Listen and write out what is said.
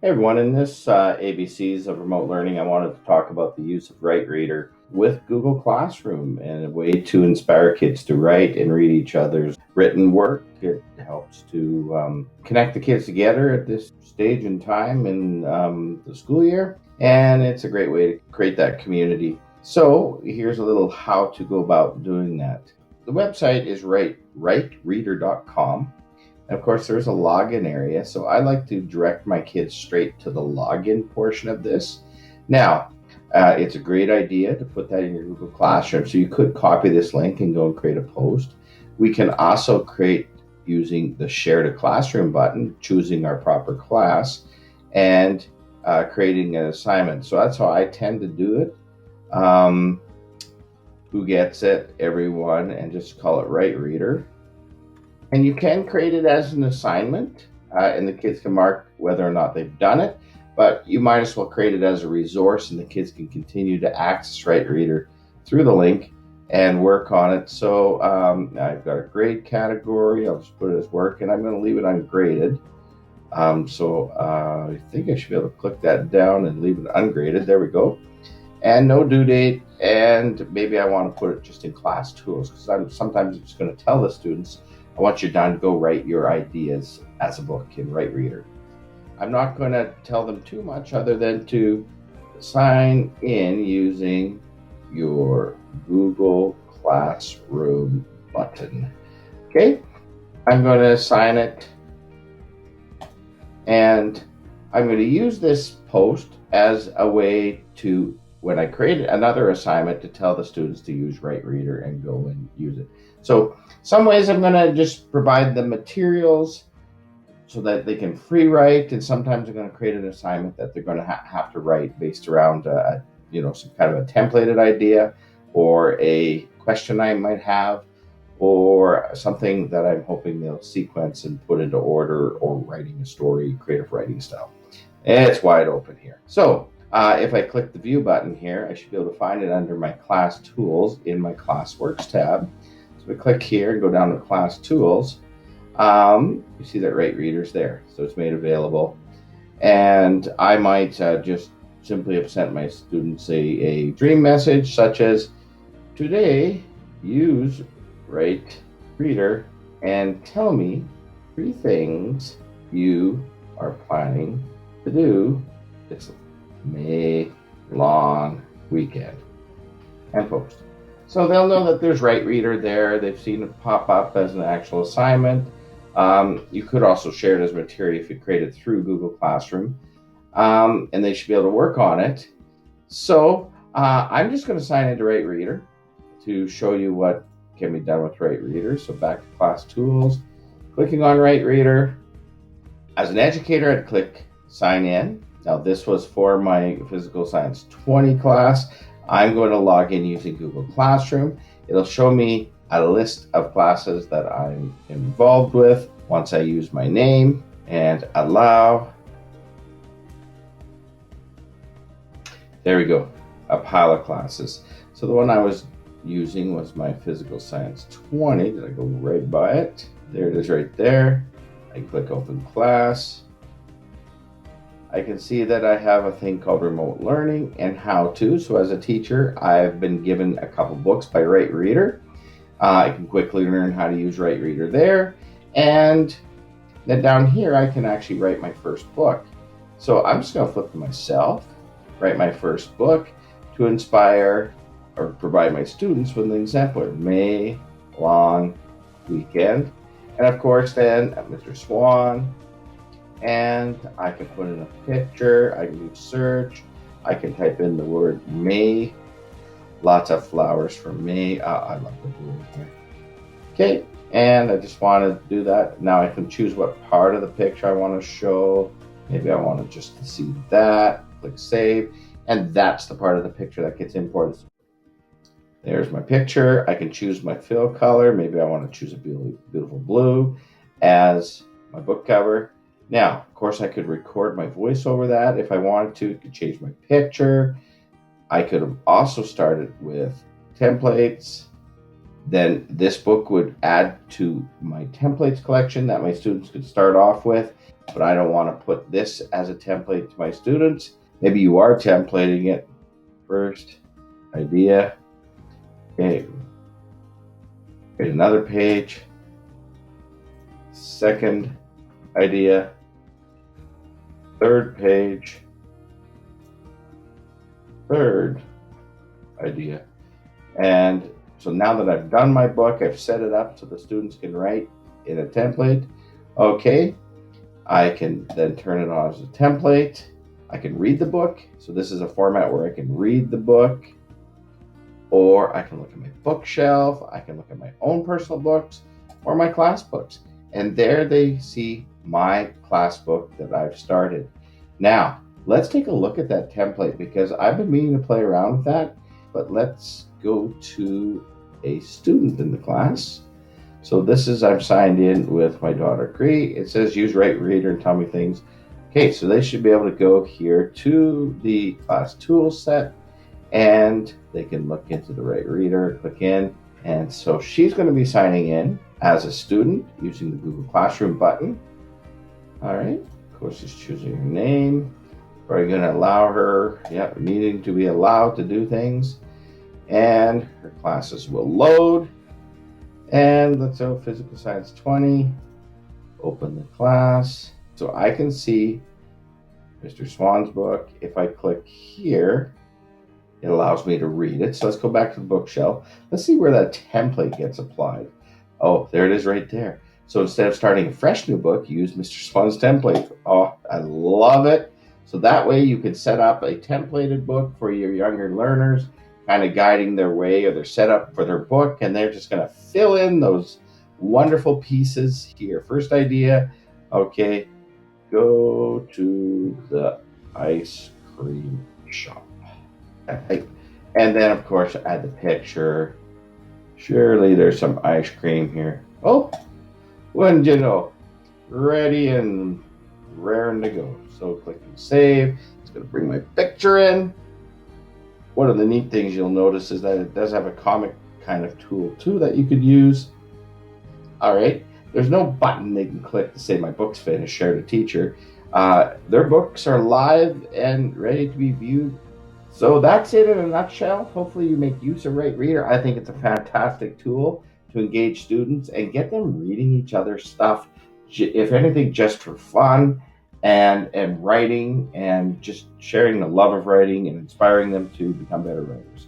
Hey everyone, in this ABCs of remote learning, I wanted to talk about the use of WriteReader with Google Classroom and a way to inspire kids to write and read each other's written work. It helps to connect the kids together at this stage in time in the school year, and it's a great way to create that community. So here's a little how to go about doing that. The website is WriteReader.com. And of course, there's a login area. So I like to direct my kids straight to the login portion of this. Now, it's a great idea to put that in your Google Classroom. So you could copy this link and go and create a post. We can also create using the Share to Classroom button, choosing our proper class, and creating an assignment. So that's how I tend to do it. Who gets it? Everyone, and just call it WriteReader. And you can create it as an assignment, and the kids can mark whether or not they've done it, but you might as well create it as a resource, and the kids can continue to access WriteReader through the link and work on it. So I've got a grade category. I'll just put it as work, and I'm going to leave it ungraded. I think I should be able to click that down and leave it ungraded. There we go. And no due date, and maybe I want to put it just in class tools, because I'm sometimes just going to tell the students, I want you done, go write your ideas as a book in WriteReader. I'm not going to tell them too much other than to sign in using your Google Classroom button. Okay, I'm going to assign it, and I'm going to use this post as a way to, when I create another assignment, to tell the students to use WriteReader and go and use it. So some ways I'm going to just provide the materials so that they can free write, and sometimes I'm going to create an assignment that they're going to have to write based around some kind of a templated idea or a question I might have, or something that I'm hoping they'll sequence and put into order, or writing a story, creative writing style. It's wide open here. So if I click the view button here, I should be able to find it under my class tools in my classworks tab. So we click here and go down to class tools. You see that WriteReader's there, so it's made available. And I might just simply have sent my students a dream message such as, today use WriteReader and tell me 3 things you are planning to do this May long weekend, and post. So they'll know that there's WriteReader there. They've seen it pop up as an actual assignment. You could also share it as material if you create it through Google Classroom, and they should be able to work on it. So I'm just going to sign into WriteReader to show you what can be done with WriteReader. So back to class tools, clicking on WriteReader. As an educator, I'd click sign in. Now this was for my Physical Science 20 class. I'm going to log in using Google Classroom. It'll show me a list of classes that I'm involved with. Once I use my name and allow, there we go, a pile of classes. So the one I was using was my Physical Science 20. Did I go right by it? There it is right there. I click open class. I can see that I have a thing called remote learning and how to. So as a teacher, I've been given a couple books by WriteReader. I can quickly learn how to use WriteReader there. And then down here, I can actually write my first book. So I'm just going to flip to myself, write my first book to inspire or provide my students with an exemplar, May long weekend. And of course, then Mr. Swan. And I can put in a picture, I can do search, I can type in the word May, lots of flowers for May. I love the blue here. Okay, and I just want to do that. Now I can choose what part of the picture I want to show. Maybe I want to just see that, click save, and that's the part of the picture that gets imported. There's my picture. I can choose my fill color. Maybe I want to choose a beautiful blue as my book cover. Now, of course, I could record my voice over that if I wanted to. I could change my picture. I could have also started with templates, Then this book would add to my templates collection that my students could start off with, but I don't want to put this as a template to my students. Maybe you are templating it. First idea. Okay. Here's another page. Second idea. Third page. Third idea. And so now that I've done my book, I've set it up so the students can write in a template. Okay, I can then turn it on as a template. I can read the book. So this is a format where I can read the book, or I can look at my bookshelf. I can look at my own personal books or my class books. And there they see my class book that I've started. Now, let's take a look at that template because I've been meaning to play around with that, but let's go to a student in the class. So this is, I'm signed in with my daughter Cree. It says use WriteReader and tell me things. Okay, so they should be able to go here to the class tools set and they can look into the WriteReader, click in. And so she's going to be signing in as a student using the Google Classroom button. All right, of course she's choosing her name. We're going to allow her, needing to be allowed to do things. And her classes will load. And let's go Physical Science 20. Open the class. So I can see Mr. Swan's book. If I click here, it allows me to read it. So let's go back to the bookshelf. Let's see where that template gets applied. Oh, there it is right there. So instead of starting a fresh new book, use Mr. Swan's template. Oh, I love it. So that way you can set up a templated book for your younger learners, kind of guiding their way or their setup for their book, and they're just going to fill in those wonderful pieces here. First idea, okay, go to the ice cream shop. And then, of course, add the picture. Surely there's some ice cream here. Oh, wouldn't you know, ready and raring to go. So click and save. It's going to bring my picture in. One of the neat things you'll notice is that it does have a comic kind of tool too that you could use. All right, there's no button they can click to say my book's finished, share to teacher. Their books are live and ready to be viewed. So that's it in a nutshell. Hopefully you make use of WriteReader. I think it's a fantastic tool to engage students and get them reading each other's stuff, if anything, just for fun and writing and just sharing the love of writing and inspiring them to become better writers.